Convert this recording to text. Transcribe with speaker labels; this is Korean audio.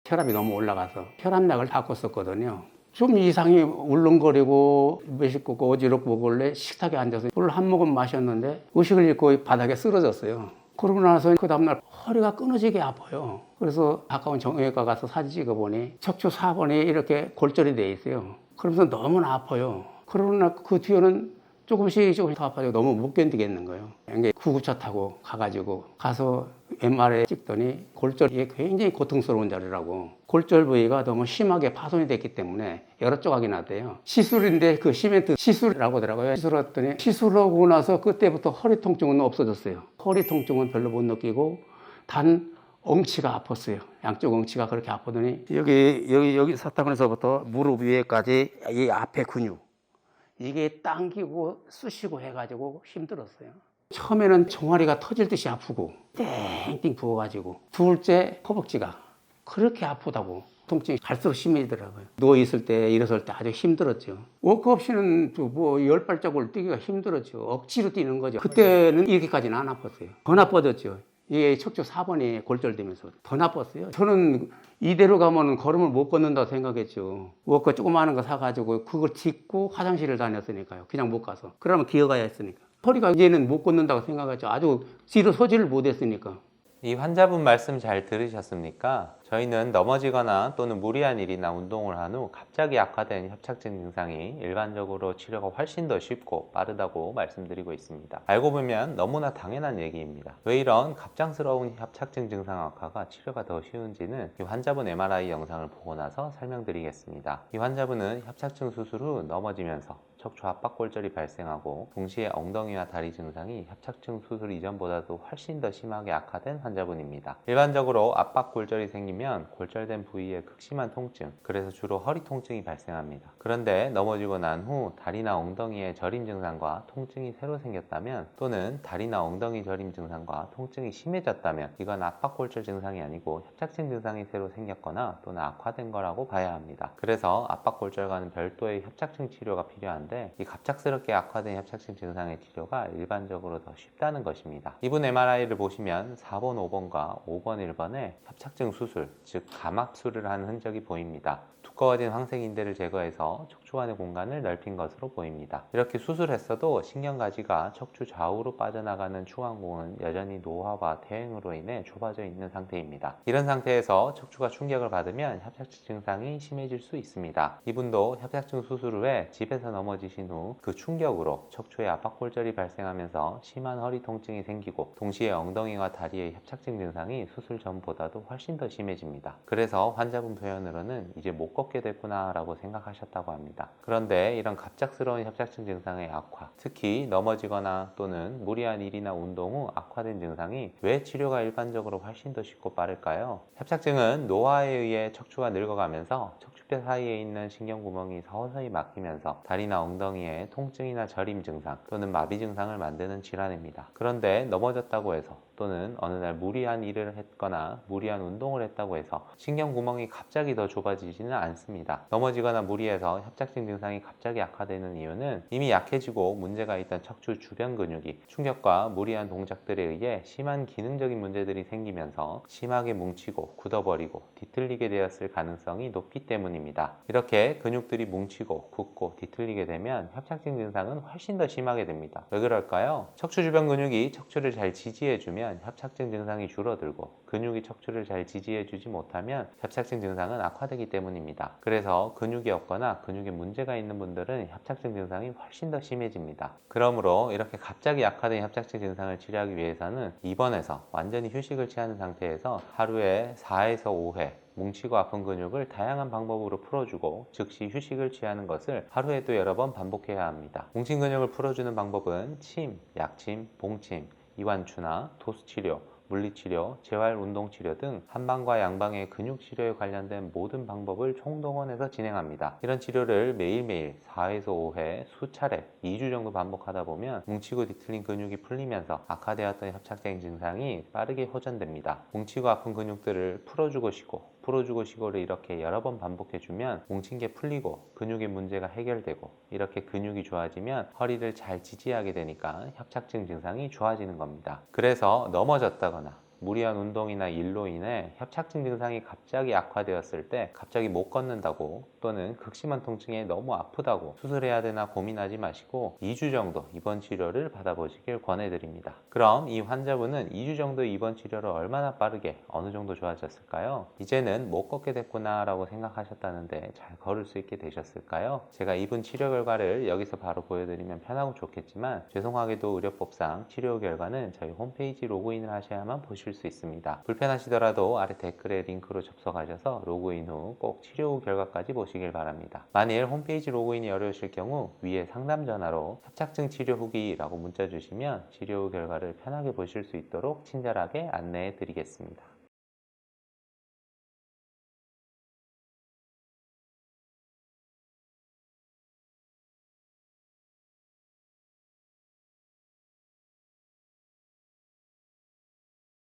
Speaker 1: 혈압이 너무 올라가서 혈압약을 바꿨었거든요. 좀 이상이 울렁거리고 메식고 어지럽고 그걸래 식탁에 앉아서 물 한 모금 마셨는데 의식을 잃고 바닥에 쓰러졌어요. 그러고 나서 그 다음날 허리가 끊어지게 아파요. 그래서 가까운 정형외과 가서 사진 찍어보니 척추 4번이 이렇게 골절이 돼 있어요. 그러면서 너무나 아파요. 그러나 그 뒤에는 조금씩 더 아파지고 너무 못 견디겠는 거예요. 이게 구급차 타고 가서 MRI 찍더니 골절이 굉장히 고통스러운 자리라고. 골절 부위가 너무 심하게 파손이 됐기 때문에 여러 조각이 났대요. 시술인데 그 시멘트 시술이라고 하더라고요. 시술했더니 시술하고 나서 그때부터 허리 통증은 없어졌어요. 허리 통증은 별로 못 느끼고 단 엉치가 아팠어요. 양쪽 엉치가 그렇게 아프더니 여기 사타구니서부터 무릎 위에까지 이 앞에 근육 이게 당기고 쑤시고 해가지고 힘들었어요. 처음에는 종아리가 터질 듯이 아프고 땡땡 부어가지고 둘째 허벅지가 그렇게 아프다고 통증이 갈수록 심해지더라고요. 누워있을 때 일어설 때 아주 힘들었죠. 워크 없이는 뭐 10발자국을 뛰기가 힘들었죠. 억지로 뛰는 거죠. 그때는 이렇게까지는 안 아팠어요. 더 나빠졌죠. 이게 척추 4번이 골절되면서 더 나빴어요. 저는 이대로 가면 걸음을 못 걷는다고 생각했죠. 워커 조그마한 거 사가지고 그걸 짚고 화장실을 다녔으니까요. 그냥 못 가서. 그러면 기어가야 했으니까. 허리가 이제는 못 걷는다고 생각했죠. 아주 뒤로 서지를 못했으니까.
Speaker 2: 이 환자분 말씀 잘 들으셨습니까? 저희는 넘어지거나 또는 무리한 일이나 운동을 한 후 갑자기 악화된 협착증 증상이 일반적으로 치료가 훨씬 더 쉽고 빠르다고 말씀드리고 있습니다. 알고 보면 너무나 당연한 얘기입니다. 왜 이런 갑작스러운 협착증 증상 악화가 치료가 더 쉬운지는 이 환자분 MRI 영상을 보고 나서 설명드리겠습니다. 이 환자분은 협착증 수술 후 넘어지면서 척추 압박골절이 발생하고 동시에 엉덩이와 다리 증상이 협착증 수술 이전보다도 훨씬 더 심하게 악화된 환자분입니다. 일반적으로 압박골절이 생기면 골절된 부위에 극심한 통증, 그래서 주로 허리 통증이 발생합니다. 그런데 넘어지고 난 후 다리나 엉덩이에 저림 증상과 통증이 새로 생겼다면 또는 다리나 엉덩이 저림 증상과 통증이 심해졌다면 이건 압박골절 증상이 아니고 협착증 증상이 새로 생겼거나 또는 악화된 거라고 봐야 합니다. 그래서 압박골절과는 별도의 협착증 치료가 필요한데 이 갑작스럽게 악화된 협착증 증상의 치료가 일반적으로 더 쉽다는 것입니다. 이분 MRI를 보시면 4번, 5번과 5번, 1번에 협착증 수술, 즉 감압술을 한 흔적이 보입니다. 두꺼워진 황색 인대를 제거해서 척추 안의 공간을 넓힌 것으로 보입니다. 이렇게 수술했어도 신경가지가 척추 좌우로 빠져나가는 추간공은 여전히 노화와 퇴행으로 인해 좁아져 있는 상태입니다. 이런 상태에서 척추가 충격을 받으면 협착증 증상이 심해질 수 있습니다. 이분도 협착증 수술 후에 집에서 넘어지신 후 그 충격으로 척추에 압박골절이 발생하면서 심한 허리 통증이 생기고 동시에 엉덩이와 다리의 협착증 증상이 수술 전보다도 훨씬 더 심해집니다. 그래서 환자분 표현으로는 이제 못 걷게 됐구나 라고 생각하셨다고 합니다. 그런데 이런 갑작스러운 협착증 증상의 악화, 특히 넘어지거나 또는 무리한 일이나 운동 후 악화된 증상이 왜 치료가 일반적으로 훨씬 더 쉽고 빠를까요? 협착증은 노화에 의해 척추가 늙어가면서 척추뼈 사이에 있는 신경구멍이 서서히 막히면서 다리나 엉덩이에 통증이나 저림 증상 또는 마비 증상을 만드는 질환입니다. 그런데 넘어졌다고 해서 또는 어느 날 무리한 일을 했거나 무리한 운동을 했다고 해서 신경구멍이 갑자기 더 좁아지지는 않습니다. 넘어지거나 무리해서 협착증 증상이 갑자기 악화되는 이유는 이미 약해지고 문제가 있던 척추 주변 근육이 충격과 무리한 동작들에 의해 심한 기능적인 문제들이 생기면서 심하게 뭉치고 굳어버리고 뒤틀리게 되었을 가능성이 높기 때문입니다. 이렇게 근육들이 뭉치고 굳고 뒤틀리게 되면 협착증 증상은 훨씬 더 심하게 됩니다. 왜 그럴까요? 척추 주변 근육이 척추를 잘 지지해주면 협착증 증상이 줄어들고 근육이 척추를 잘 지지해주지 못하면 협착증 증상은 악화되기 때문입니다. 그래서 근육이 없거나 근육에 문제가 있는 분들은 협착증 증상이 훨씬 더 심해집니다. 그러므로 이렇게 갑자기 악화된 협착증 증상을 치료하기 위해서는 입원해서 완전히 휴식을 취하는 상태에서 하루에 4에서 5회 뭉치고 아픈 근육을 다양한 방법으로 풀어주고 즉시 휴식을 취하는 것을 하루에도 여러 번 반복해야 합니다. 뭉친 근육을 풀어주는 방법은 침, 약침, 봉침, 이완추나 도수치료, 물리치료, 재활운동치료 등 한방과 양방의 근육치료에 관련된 모든 방법을 총동원해서 진행합니다. 이런 치료를 매일매일 4에서 5회 수차례 2주 정도 반복하다 보면 뭉치고 뒤틀린 근육이 풀리면서 악화되었던 협착증 증상이 빠르게 호전됩니다. 뭉치고 아픈 근육들을 풀어주고 쉬고를 이렇게 여러 번 반복해주면 뭉친 게 풀리고 근육의 문제가 해결되고 이렇게 근육이 좋아지면 허리를 잘 지지하게 되니까 협착증 증상이 좋아지는 겁니다. 그래서 넘어졌다거나 무리한 운동이나 일로 인해 협착증 증상이 갑자기 악화되었을 때 갑자기 못 걷는다고 또는 극심한 통증에 너무 아프다고 수술해야 되나 고민하지 마시고 2주 정도 입원 치료를 받아보시길 권해드립니다. 그럼 이 환자분은 2주 정도 입원 치료를 얼마나 빠르게 어느 정도 좋아졌을까요? 이제는 못 걷게 됐구나 라고 생각하셨다는데 잘 걸을 수 있게 되셨을까요? 제가 이분 치료 결과를 여기서 바로 보여드리면 편하고 좋겠지만 죄송하게도 의료법상 치료 결과는 저희 홈페이지 로그인을 하셔야만 보실 수 있습니다. 불편하시더라도 아래 댓글에 링크로 접속하셔서 로그인 후 꼭 치료 후 결과까지 보시길 바랍니다. 만일 홈페이지 로그인이 어려우실 경우 위에 상담 전화로 협착증 치료 후기라고 문자 주시면 치료 후 결과를 편하게 보실 수 있도록 친절하게 안내해 드리겠습니다.